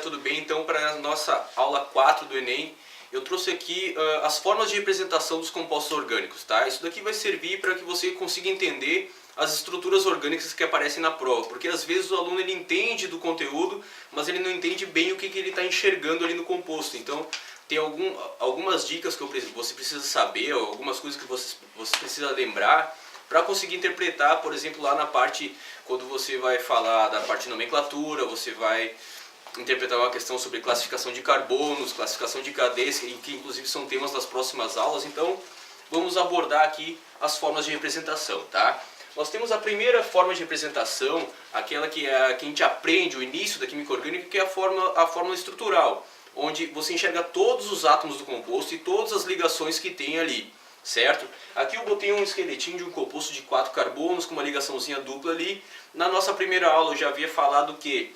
tudo bem? Então, para a nossa aula 4 do Enem, eu trouxe aqui as formas de representação dos compostos orgânicos, tá? Isso daqui vai servir para que você consiga entender as estruturas orgânicas que aparecem na prova, porque às vezes o aluno ele entende do conteúdo, mas ele não entende bem o que ele está enxergando ali no composto. Então, tem algumas dicas que você precisa saber, ou algumas coisas que você precisa lembrar, para conseguir interpretar, por exemplo, lá na parte, quando você vai falar da parte de nomenclatura, você vai interpretar uma questão sobre classificação de carbonos, classificação de cadeias, que inclusive são temas das próximas aulas. Então, vamos abordar aqui as formas de representação, tá? Nós temos a primeira forma de representação, aquela que a gente aprende, o início da química orgânica, que é a fórmula estrutural, onde você enxerga todos os átomos do composto e todas as ligações que tem ali. Certo? Aqui eu botei um esqueletinho de um composto de 4 carbonos com uma ligaçãozinha dupla ali. Na nossa primeira aula eu já havia falado que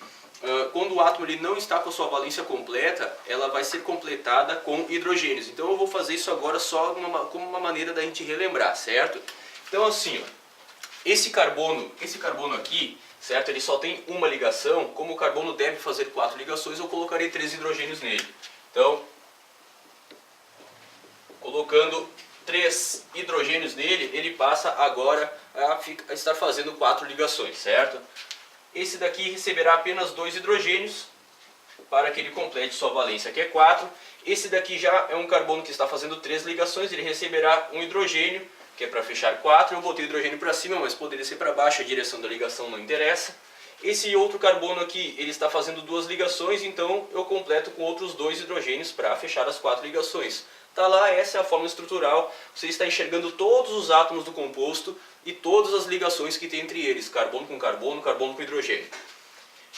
quando o átomo ele não está com a sua valência completa, ela vai ser completada com hidrogênios. Então eu vou fazer isso agora só como uma maneira da gente relembrar, certo? Então assim, ó, esse carbono aqui, certo? Ele só tem uma ligação. Como o carbono deve fazer 4 ligações, eu colocarei 3 hidrogênios nele. Então, colocando 3 hidrogênios nele, ele passa agora a estar fazendo 4 ligações, certo? Esse daqui receberá apenas 2 hidrogênios para que ele complete sua valência, que é 4. Esse daqui já é um carbono que está fazendo 3 ligações, ele receberá um hidrogênio, que é para fechar 4. Eu botei o hidrogênio para cima, mas poderia ser para baixo, a direção da ligação não interessa. Esse outro carbono aqui, ele está fazendo 2 ligações, então eu completo com outros 2 hidrogênios para fechar as 4 ligações. Tá lá, essa é a forma estrutural. Você está enxergando todos os átomos do composto e todas as ligações que tem entre eles, carbono com carbono, carbono com hidrogênio.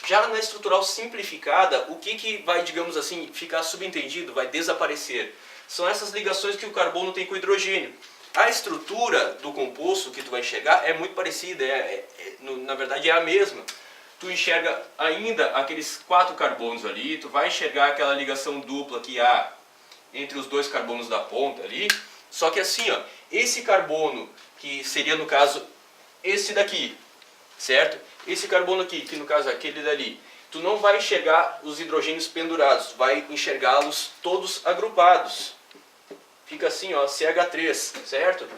Já na estrutural simplificada, o que vai, digamos assim, ficar subentendido, vai desaparecer? São essas ligações que o carbono tem com o hidrogênio. A estrutura do composto que tu vai enxergar é muito parecida, na verdade é a mesma. Tu enxerga ainda aqueles 4 carbonos ali, tu vai enxergar aquela ligação dupla que há entre os 2 carbonos da ponta ali, só que assim, ó, esse carbono, que seria no caso esse daqui, certo? Esse carbono aqui, que no caso é aquele dali, tu não vai enxergar os hidrogênios pendurados, vai enxergá-los todos agrupados. Fica assim, ó, CH3, certo?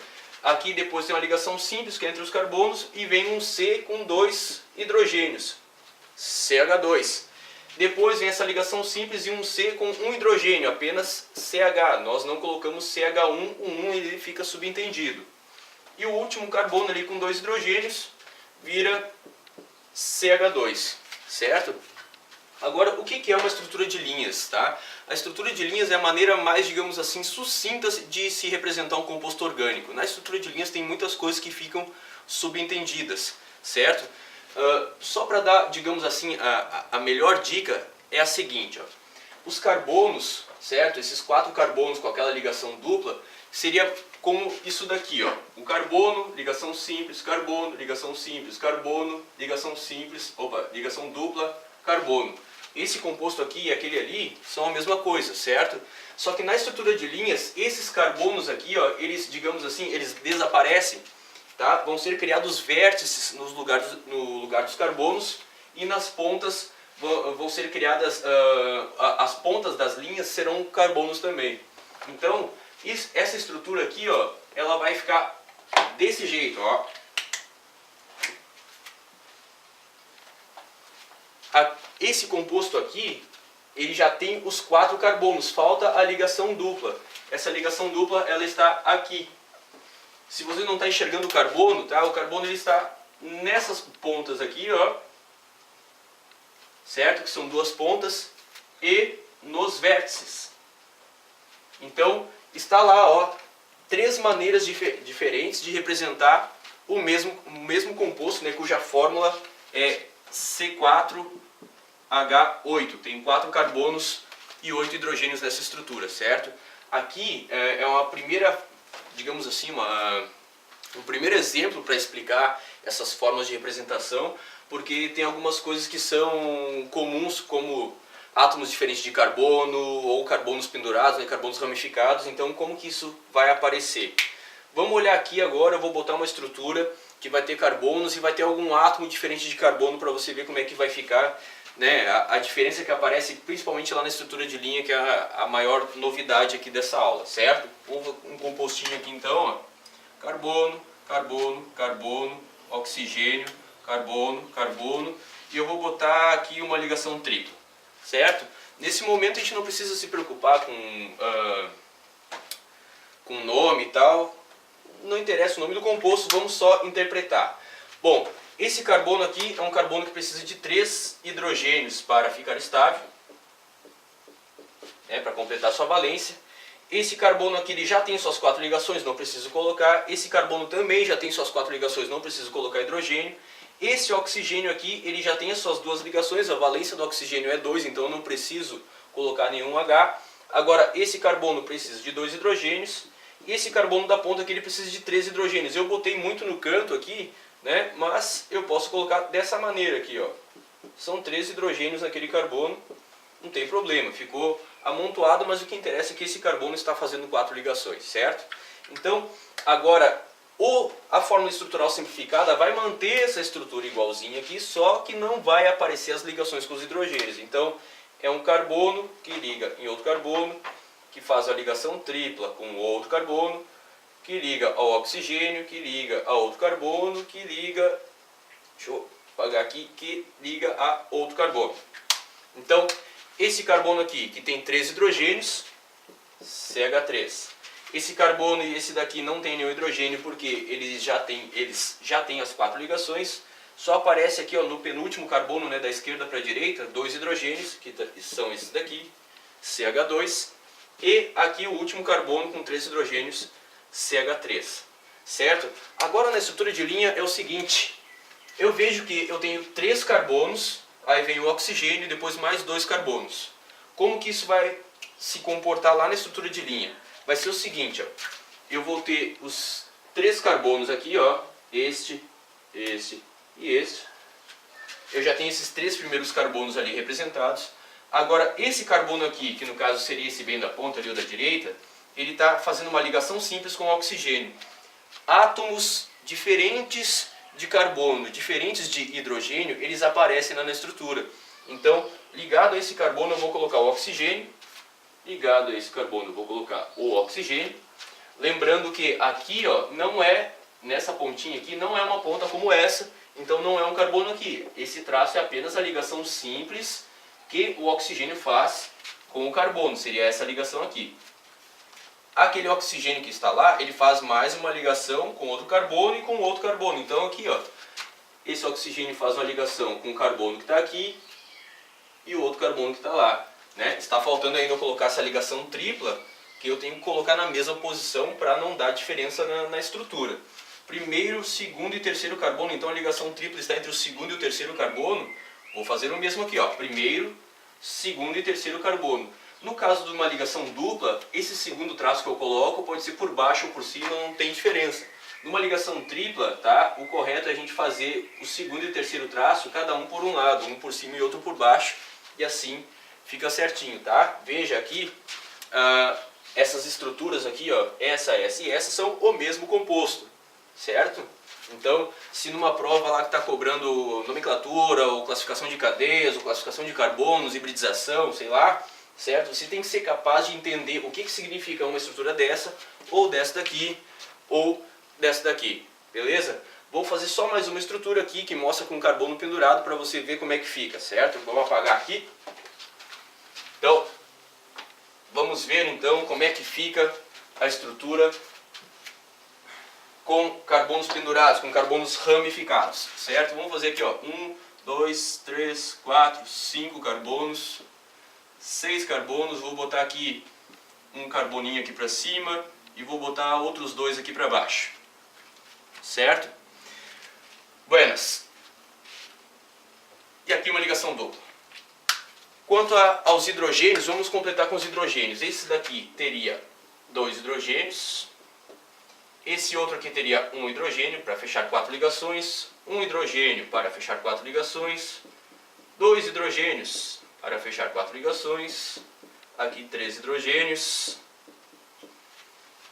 Aqui depois tem uma ligação simples que é entre os carbonos e vem um C com 2 hidrogênios, CH2. Depois vem essa ligação simples e um C com um hidrogênio, apenas CH. Nós não colocamos CH1, o 1 ele fica subentendido. E o último carbono ali com 2 hidrogênios vira CH2, certo? Agora, o que é uma estrutura de linhas, tá? A estrutura de linhas é a maneira mais, digamos assim, sucinta de se representar um composto orgânico. Na estrutura de linhas tem muitas coisas que ficam subentendidas, certo? Só para dar, digamos assim, a melhor dica é a seguinte, ó. Os carbonos, certo? Esses 4 carbonos com aquela ligação dupla, seria como isso daqui, ó. O carbono, ligação simples, carbono, ligação simples, carbono, ligação simples, ligação dupla, carbono. Esse composto aqui e aquele ali são a mesma coisa, certo? Só que na estrutura de linhas, esses carbonos aqui, ó, eles, digamos assim, eles desaparecem. Tá? Vão ser criados vértices no lugar dos carbonos e nas pontas vão ser criadas, as pontas das linhas serão carbonos também. Então, essa estrutura aqui, ó, ela vai ficar desse jeito, ó. Esse composto aqui, ele já tem os 4 carbonos, falta a ligação dupla. Essa ligação dupla, ela está aqui. Se você não está enxergando o carbono, tá? O carbono ele está nessas pontas aqui, ó, certo? Que são 2 pontas, e nos vértices. Então, está lá, ó, 3 maneiras diferentes de representar o mesmo composto, né? Cuja fórmula é C4H8. Tem 4 carbonos e 8 hidrogênios nessa estrutura, certo? Aqui é uma primeira, digamos assim, um primeiro exemplo para explicar essas formas de representação, porque tem algumas coisas que são comuns, como átomos diferentes de carbono, ou carbonos pendurados, né, carbonos ramificados. Então, como que isso vai aparecer? Vamos olhar aqui agora, eu vou botar uma estrutura que vai ter carbonos e vai ter algum átomo diferente de carbono para você ver como é que vai ficar né, a diferença que aparece principalmente lá na estrutura de linha, que é a maior novidade aqui dessa aula, certo? Um compostinho aqui então, ó, carbono, carbono, carbono, oxigênio, carbono, carbono, e eu vou botar aqui uma ligação tripla, certo? Nesse momento a gente não precisa se preocupar com nome e tal, não interessa o nome do composto, vamos só interpretar. Bom, esse carbono aqui é um carbono que precisa de 3 hidrogênios para ficar estável, né, para completar sua valência. Esse carbono aqui ele já tem suas 4 ligações, não preciso colocar. Esse carbono também já tem suas 4 ligações, não preciso colocar hidrogênio. Esse oxigênio aqui, ele já tem as suas 2 ligações, a valência do oxigênio é 2, então eu não preciso colocar nenhum H. Agora, esse carbono precisa de 2 hidrogênios, e esse carbono da ponta aqui ele precisa de 3 hidrogênios. Eu botei muito no canto aqui, né, mas eu posso colocar dessa maneira aqui, ó. São 3 hidrogênios naquele carbono, não tem problema, ficou amontoado, mas o que interessa é que esse carbono está fazendo 4 ligações, certo? Então, agora, a fórmula estrutural simplificada vai manter essa estrutura igualzinha aqui, só que não vai aparecer as ligações com os hidrogênios. Então, é um carbono que liga em outro carbono, que faz a ligação tripla com outro carbono, que liga ao oxigênio, que liga a outro carbono, que liga, deixa eu apagar aqui, que liga a outro carbono. Então, esse carbono aqui, que tem 3 hidrogênios, CH3. Esse carbono e esse daqui não tem nenhum hidrogênio porque eles já têm as 4 ligações. Só aparece aqui, ó, no penúltimo carbono, né, da esquerda para a direita, 2 hidrogênios, que são esses daqui, CH2. E aqui o último carbono com 3 hidrogênios, CH3. Certo? Agora na estrutura de linha é o seguinte. Eu vejo que eu tenho 3 carbonos, aí vem o oxigênio e depois mais 2 carbonos. Como que isso vai se comportar lá na estrutura de linha? Vai ser o seguinte, ó, eu vou ter os 3 carbonos aqui, ó, este e este. Eu já tenho esses 3 primeiros carbonos ali representados. Agora, esse carbono aqui, que no caso seria esse bem da ponta ali ou da direita, ele está fazendo uma ligação simples com o oxigênio. Átomos diferentes de carbono, diferentes de hidrogênio, eles aparecem lá na estrutura. Então, ligado a esse carbono eu vou colocar o oxigênio, ligado a esse carbono eu vou colocar o oxigênio. Lembrando que aqui, ó, não é, nessa pontinha aqui, não é uma ponta como essa, então não é um carbono aqui. Esse traço é apenas a ligação simples que o oxigênio faz com o carbono, seria essa ligação aqui. Aquele oxigênio que está lá, ele faz mais uma ligação com outro carbono e com outro carbono. Então aqui, ó, esse oxigênio faz uma ligação com o carbono que está aqui e o outro carbono que está lá, né? Está faltando ainda eu colocar essa ligação tripla, que eu tenho que colocar na mesma posição para não dar diferença na estrutura. Primeiro, segundo e terceiro carbono, então a ligação tripla está entre o segundo e o terceiro carbono. Vou fazer o mesmo aqui, ó, primeiro, segundo e terceiro carbono. No caso de uma ligação dupla, esse segundo traço que eu coloco pode ser por baixo ou por cima, não tem diferença. Numa ligação tripla, tá, o correto é a gente fazer o segundo e o terceiro traço, cada um por um lado, um por cima e outro por baixo, e assim fica certinho, tá? Veja aqui, essas estruturas aqui, ó, essa e essa são o mesmo composto, certo? Então, se numa prova lá que está cobrando nomenclatura, ou classificação de cadeias, ou classificação de carbonos, hibridização, sei lá, certo? Você tem que ser capaz de entender o que significa uma estrutura dessa, ou dessa daqui, ou dessa daqui, beleza? Vou fazer só mais uma estrutura aqui que mostra com carbono pendurado para você ver como é que fica, certo? Vamos apagar aqui. Então, vamos ver então como é que fica a estrutura com carbonos pendurados, com carbonos ramificados, certo? Vamos fazer aqui, ó, 1, 2, 3, 4, 5 carbonos, 6 carbonos, vou botar aqui um carboninho aqui para cima e vou botar outros 2 aqui para baixo, certo? Buenas. E aqui uma ligação dupla. Quanto aos hidrogênios, vamos completar com os hidrogênios. Esse daqui teria 2 hidrogênios. Esse outro aqui teria um hidrogênio para fechar 4 ligações. Um hidrogênio para fechar 4 ligações. 2 hidrogênios para fechar 4 ligações. Aqui 3 hidrogênios.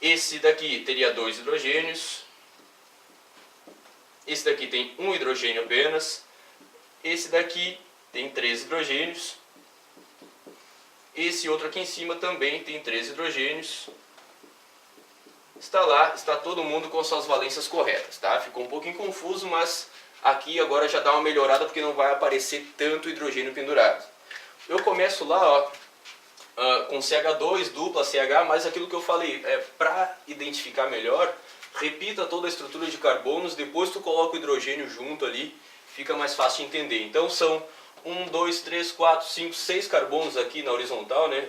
Esse daqui teria 2 hidrogênios. Esse daqui tem um hidrogênio apenas. Esse daqui tem 3 hidrogênios. Esse outro aqui em cima também tem 3 hidrogênios. Está todo mundo com suas valências corretas, tá? Ficou um pouquinho confuso, mas aqui agora já dá uma melhorada porque não vai aparecer tanto hidrogênio pendurado. Eu começo lá, ó, com CH2, dupla CH, mas aquilo que eu falei, para identificar melhor, repita toda a estrutura de carbonos, depois tu coloca o hidrogênio junto ali, fica mais fácil de entender. Então são 1, 2, 3, 4, 5, 6 carbonos aqui na horizontal, né?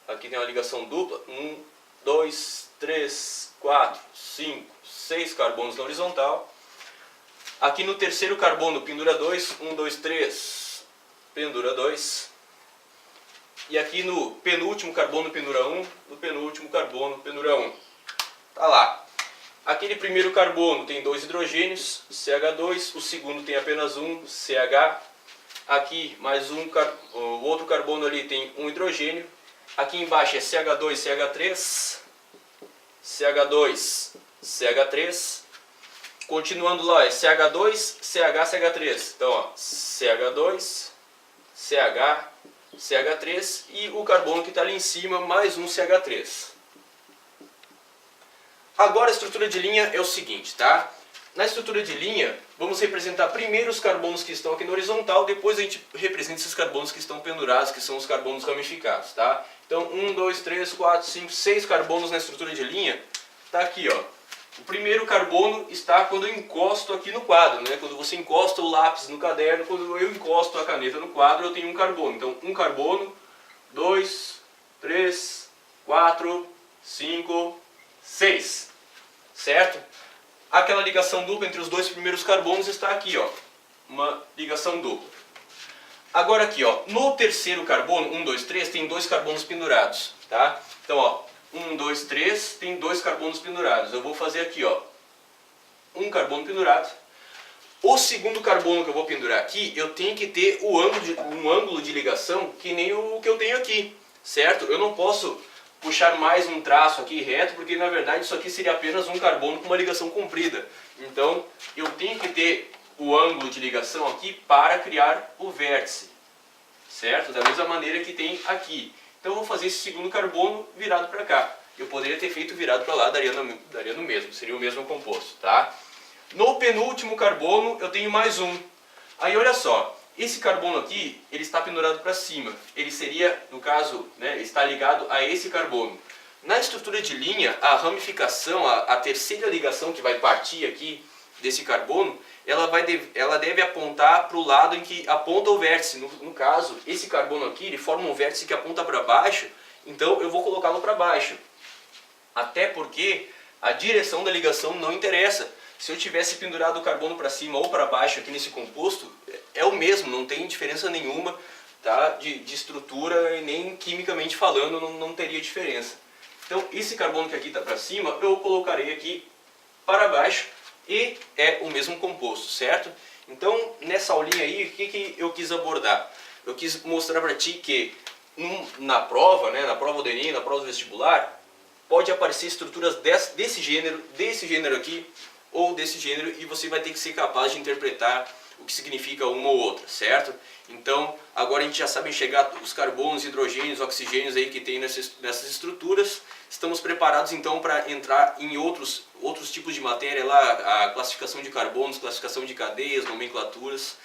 Aqui tem uma ligação dupla, 1, 2, 3, 4, 5, 6 carbonos na horizontal. Aqui no terceiro carbono pendura 2, 1, 2, 3, pendura 2. E aqui no penúltimo carbono pendura 1, no penúltimo carbono pendura 1. Tá lá. Aquele primeiro carbono tem 2 hidrogênios, CH2, o segundo tem apenas um, CH. Aqui mais o outro carbono ali tem um hidrogênio. Aqui embaixo é CH2, CH3, CH2, CH3. Continuando lá é CH2, CH, CH3. Então, ó, CH2, CH, CH3 e o carbono que está ali em cima, mais um CH3. Agora a estrutura de linha é o seguinte, tá? Na estrutura de linha, vamos representar primeiro os carbonos que estão aqui na horizontal, depois a gente representa esses carbonos que estão pendurados, que são os carbonos ramificados, tá? Então, 1, 2, 3, 4, 5, 6 carbonos na estrutura de linha, tá aqui, ó. O primeiro carbono está quando eu encosto aqui no quadro, né? Quando você encosta o lápis no caderno, quando eu encosto a caneta no quadro, eu tenho um carbono. Então, um carbono, 2, 3, 4, 5, 6, certo? Aquela ligação dupla entre os dois primeiros carbonos está aqui, ó, uma ligação dupla. Agora aqui, ó, no terceiro carbono, 1, 2, 3, tem 2 carbonos pendurados, tá? Então, ó, 1, 2, 3, tem 2 carbonos pendurados. Eu vou fazer aqui, ó, um carbono pendurado. O segundo carbono que eu vou pendurar aqui, eu tenho que ter um ângulo de ligação que nem o que eu tenho aqui, certo? Eu não posso puxar mais um traço aqui reto, porque na verdade isso aqui seria apenas um carbono com uma ligação comprida. Então eu tenho que ter o ângulo de ligação aqui para criar o vértice, certo? Da mesma maneira que tem aqui. Então eu vou fazer esse segundo carbono virado para cá. Eu poderia ter feito virado para lá, daria no mesmo, seria o mesmo composto, tá? No penúltimo carbono eu tenho mais um. Aí olha só. Esse carbono aqui, ele está pendurado para cima. Ele seria, no caso, né, está ligado a esse carbono. Na estrutura de linha, a ramificação, a terceira ligação que vai partir aqui desse carbono, ela deve apontar para o lado em que aponta o vértice. No caso, esse carbono aqui, ele forma um vértice que aponta para baixo, então eu vou colocá-lo para baixo. Até porque a direção da ligação não interessa. Se eu tivesse pendurado o carbono para cima ou para baixo aqui nesse composto, é o mesmo, não tem diferença nenhuma, tá? de estrutura e nem quimicamente falando não teria diferença. Então esse carbono que aqui está para cima, eu colocarei aqui para baixo e é o mesmo composto, certo? Então nessa aulinha aí, o que eu quis abordar? Eu quis mostrar para ti que na prova, né, na prova do Enem, na prova do vestibular, pode aparecer estruturas desse gênero aqui, ou desse gênero, e você vai ter que ser capaz de interpretar o que significa uma ou outra, certo? Então, agora a gente já sabe enxergar os carbonos, hidrogênios, oxigênios aí que tem nessas estruturas. Estamos preparados então para entrar em outros tipos de matéria lá, a classificação de carbonos, classificação de cadeias, nomenclaturas.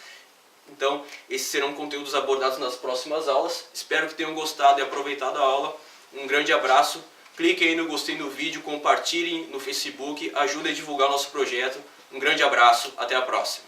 Então, esses serão conteúdos abordados nas próximas aulas. Espero que tenham gostado e aproveitado a aula. Um grande abraço. Cliquem aí no gostei no vídeo, compartilhem no Facebook, ajudem a divulgar o nosso projeto. Um grande abraço, até a próxima.